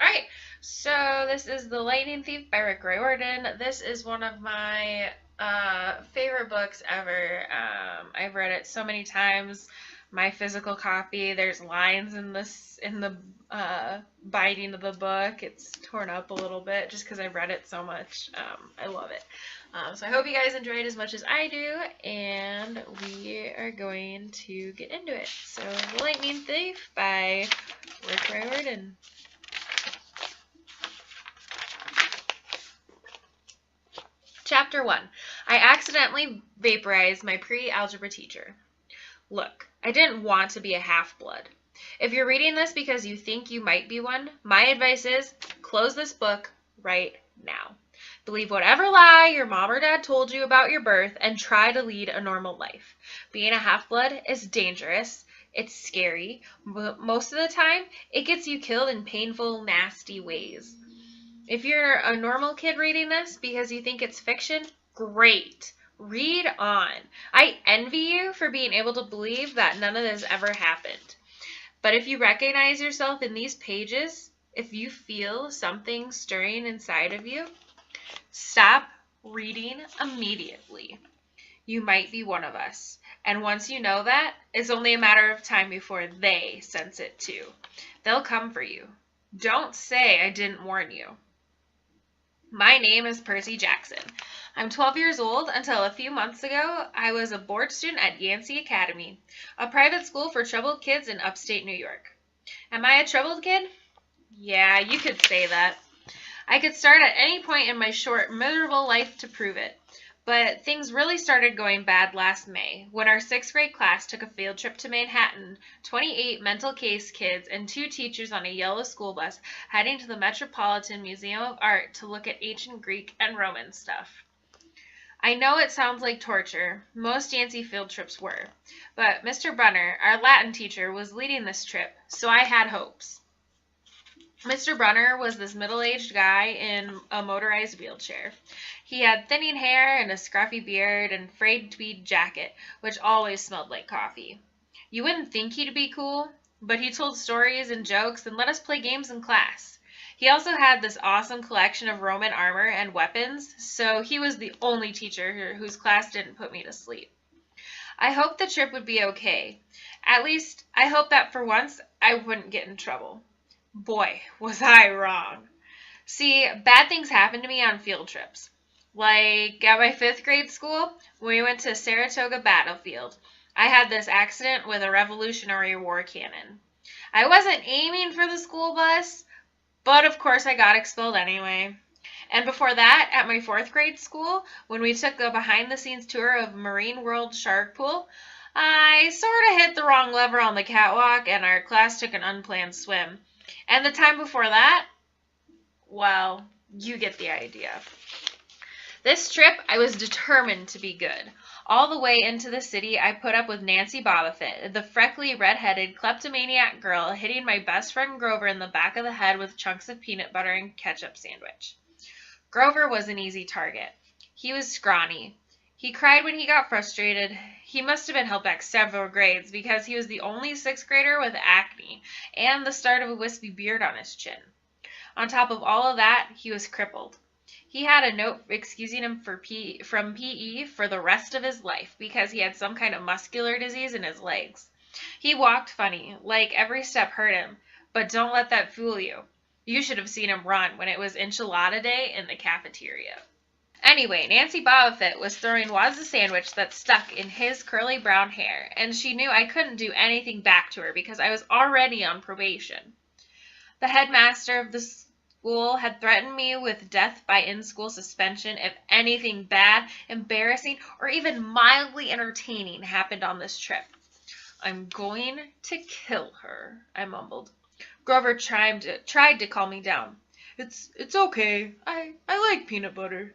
Alright, so this is The Lightning Thief by Rick Riordan. This is one of my favorite books ever. I've read it so many times. My physical copy, there's lines in the binding of the book. It's torn up a little bit just because I've read it so much. I love it. So I hope you guys enjoyed as much as I do, and we are going to get into it. So, The Lightning Thief by Rick Riordan. Chapter 1. I accidentally vaporized my pre-algebra teacher. Look, I didn't want to be a half-blood. If you're reading this because you think you might be one, my advice is close this book right now. Believe whatever lie your mom or dad told you about your birth and try to lead a normal life. Being a half-blood is dangerous. It's scary. Most of the time, it gets you killed in painful, nasty ways. If you're a normal kid reading this because you think it's fiction, great. Read on. I envy you for being able to believe that none of this ever happened. But if you recognize yourself in these pages, if you feel something stirring inside of you, stop reading immediately. You might be one of us. And once you know that, it's only a matter of time before they sense it too. They'll come for you. Don't say I didn't warn you. My name is Percy Jackson. I'm 12 years old. Until a few months ago, I was a board student at Yancey Academy, a private school for troubled kids in upstate New York. Am I a troubled kid? Yeah, you could say that. I could start at any point in my short, miserable life to prove it. But things really started going bad last May when our 6th grade class took a field trip to Manhattan, 28 mental case kids and 2 teachers on a yellow school bus heading to the Metropolitan Museum of Art to look at ancient Greek and Roman stuff. I know it sounds like torture. Most Yancey field trips were. But Mr. Brunner, our Latin teacher, was leading this trip, so I had hopes. Mr. Brunner was this middle-aged guy in a motorized wheelchair. He had thinning hair and a scruffy beard and frayed tweed jacket, which always smelled like coffee. You wouldn't think he'd be cool, but he told stories and jokes and let us play games in class. He also had this awesome collection of Roman armor and weapons, so he was the only teacher whose class didn't put me to sleep. I hoped the trip would be okay. At least, I hoped that for once I wouldn't get in trouble. Boy, was I wrong. See, bad things happened to me on field trips. Like at my 5th grade school, when we went to Saratoga Battlefield, I had this accident with a Revolutionary War cannon. I wasn't aiming for the school bus, but of course I got expelled anyway. And before that, at my 4th grade school, when we took a behind-the-scenes tour of Marine World Shark Pool, I sort of hit the wrong lever on the catwalk and our class took an unplanned swim. And the time before that, well, you get the idea. This trip, I was determined to be good. All the way into the city, I put up with Nancy Bobbitt, the freckly, red-headed, kleptomaniac girl hitting my best friend Grover in the back of the head with chunks of peanut butter and ketchup sandwich. Grover was an easy target. He was scrawny. He cried when he got frustrated. He must have been held back several grades because he was the only 6th grader with acne and the start of a wispy beard on his chin. On top of all of that, he was crippled. He had a note excusing him from PE for the rest of his life because he had some kind of muscular disease in his legs. He walked funny, like every step hurt him, but don't let that fool you. You should have seen him run when it was enchilada day in the cafeteria. Anyway, Nancy Bobbitt was throwing wads of sandwich that stuck in his curly brown hair, and she knew I couldn't do anything back to her because I was already on probation. The headmaster of the school had threatened me with death by in-school suspension if anything bad, embarrassing, or even mildly entertaining happened on this trip. I'm going to kill her, I mumbled. Grover tried to calm me down. It's okay. I like peanut butter.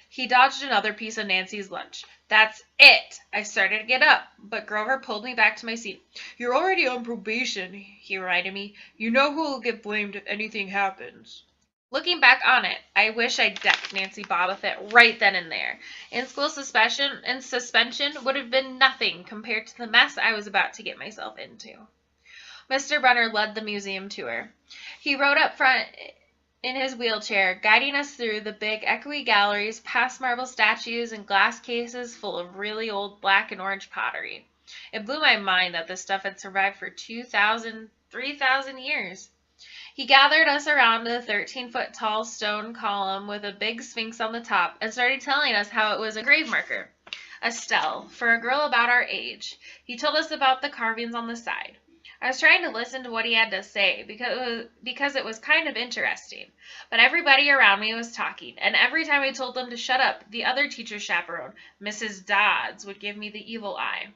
He dodged another piece of Nancy's lunch. That's it! I started to get up, but Grover pulled me back to my seat. You're already on probation, he reminded me. You know who will get blamed if anything happens. Looking back on it, I wish I'd decked Nancy Bobbitt right then and there. In-school suspension would have been nothing compared to the mess I was about to get myself into. Mr. Brunner led the museum tour. He rode up front in his wheelchair, guiding us through the big, echoey galleries, past marble statues and glass cases full of really old black and orange pottery. It blew my mind that this stuff had survived for 2,000, 3,000 years. He gathered us around a 13-foot tall stone column with a big sphinx on the top and started telling us how it was a grave marker, a stele, for a girl about our age. He told us about the carvings on the side. I was trying to listen to what he had to say because it was kind of interesting. But everybody around me was talking, and every time I told them to shut up, the other teacher's chaperone, Mrs. Dodds, would give me the evil eye.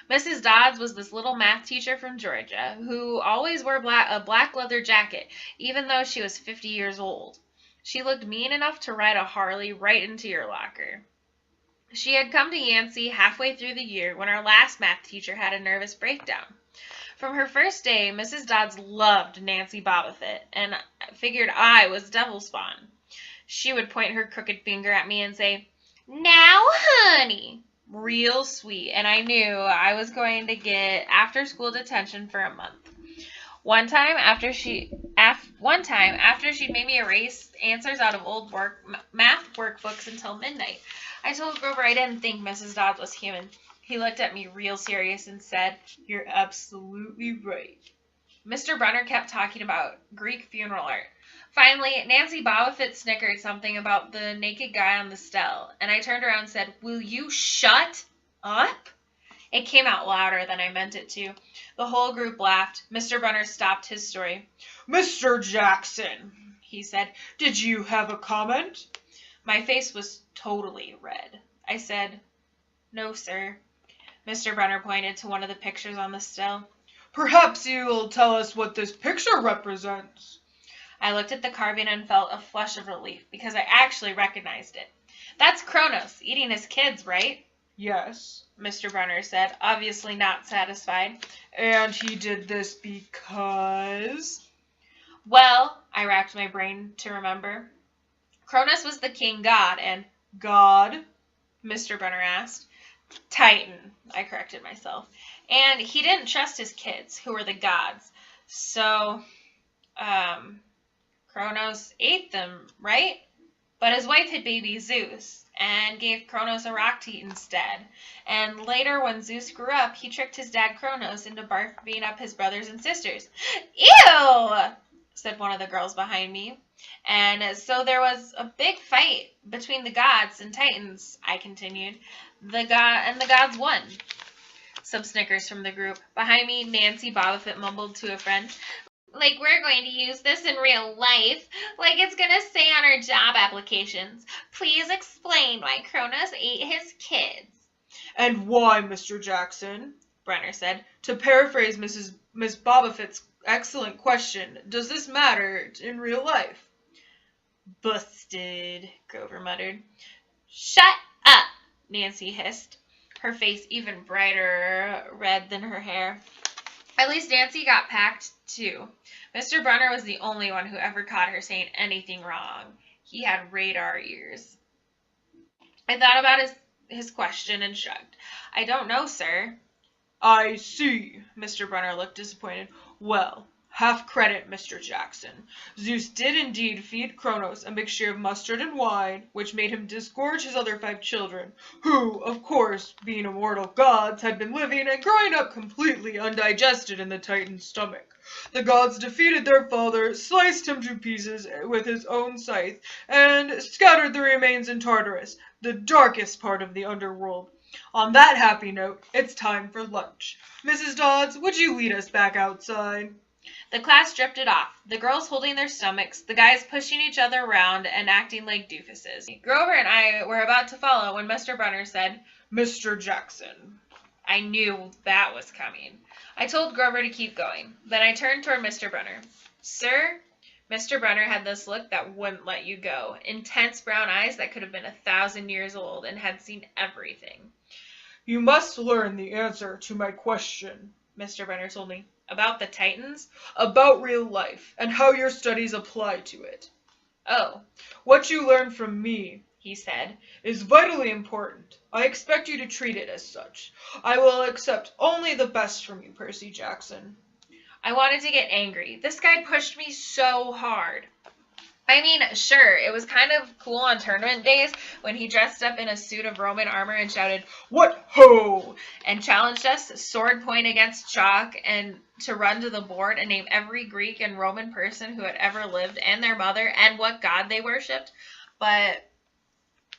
Mrs. Dodds was this little math teacher from Georgia who always wore a black leather jacket, even though she was 50 years old. She looked mean enough to ride a Harley right into your locker. She had come to Yancey halfway through the year when our last math teacher had a nervous breakdown. From her first day, Mrs. Dodds loved Nancy Bobofit and figured I was devil spawn. She would point her crooked finger at me and say, "Now, honey," real sweet, and I knew I was going to get after-school detention for a month. One time after she'd made me erase answers out of old math workbooks until midnight. I told Grover I didn't think Mrs. Dodds was human. He looked at me real serious and said, "You're absolutely right." Mr. Brunner kept talking about Greek funeral art. Finally, Nancy Bobofit snickered something about the naked guy on the stele, and I turned around and said, "Will you shut up?" It came out louder than I meant it to. The whole group laughed. Mr. Brunner stopped his story. "Mr. Jackson," he said, "did you have a comment?" My face was totally red. I said, "No, sir." Mr. Brunner pointed to one of the pictures on the stele. "Perhaps you will tell us what this picture represents." I looked at the carving and felt a flush of relief because I actually recognized it. "That's Kronos, eating his kids, right?" "Yes," Mr. Brunner said, obviously not satisfied. "And he did this because—" Well, I racked my brain to remember. Kronos was the king god, and God? Mr. Brunner asked. Titan, I corrected myself. And he didn't trust his kids, who were the gods. So, Kronos ate them, right? But his wife had baby Zeus and gave Kronos a rock to eat instead. And later, when Zeus grew up, he tricked his dad Kronos into barfing up his brothers and sisters. "Ew!" said one of the girls behind me. "And so there was a big fight between the gods and Titans," I continued. The gods won." Some snickers from the group. Behind me, Nancy Bobofit mumbled to a friend, "Like we're going to use this in real life. Like it's going to say on our job applications. Please explain why Kronos ate his kids." "And why, Mr. Jackson," Brenner said, "to paraphrase Miss Bobofit's excellent question, does this matter in real life?" "Busted," Grover muttered. "Shut up," Nancy hissed, her face even brighter red than her hair. At least Nancy got packed, too. Mr. Brunner was the only one who ever caught her saying anything wrong. He had radar ears. I thought about his question and shrugged. "I don't know, sir." "I see." Mr. Brunner looked disappointed. "Well, half credit, Mr. Jackson. Zeus did indeed feed Kronos a mixture of mustard and wine, which made him disgorge his other 5 children, who, of course, being immortal gods, had been living and growing up completely undigested in the Titan's stomach. The gods defeated their father, sliced him to pieces with his own scythe, and scattered the remains in Tartarus, the darkest part of the underworld. On that happy note, it's time for lunch. Mrs. Dodds, would you lead us back outside?" The class drifted off, the girls holding their stomachs, the guys pushing each other around and acting like doofuses. Grover and I were about to follow when Mr. Brunner said, "Mr. Jackson." I knew that was coming. I told Grover to keep going. Then I turned toward Mr. Brunner. "Sir?" Mr. Brunner had this look that wouldn't let you go, intense brown eyes that could have been 1,000 years old and had seen everything. "You must learn the answer to my question," Mr. Brunner told me. "About the Titans?" "About real life, and how your studies apply to it." "Oh." "What you learn from me," he said, "is vitally important. I expect you to treat it as such. I will accept only the best from you, Percy Jackson." I wanted to get angry. This guy pushed me so hard. I mean, sure, it was kind of cool on tournament days when he dressed up in a suit of Roman armor and shouted, "What ho!" and challenged us sword point against chalk and to run to the board and name every Greek and Roman person who had ever lived and their mother and what god they worshipped. But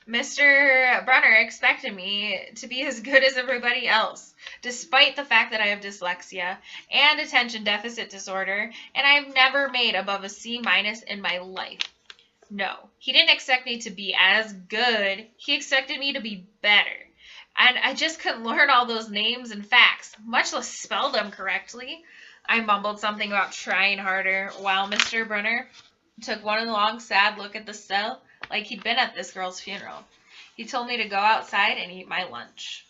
Mr. Brunner expected me to be as good as everybody else, despite the fact that I have dyslexia and attention deficit disorder, and I've never made above a C- in my life. No, he didn't expect me to be as good. He expected me to be better. And I just couldn't learn all those names and facts, much less spell them correctly. I mumbled something about trying harder while Mr. Brunner took one long sad look at the cell like he'd been at this girl's funeral. He told me to go outside and eat my lunch.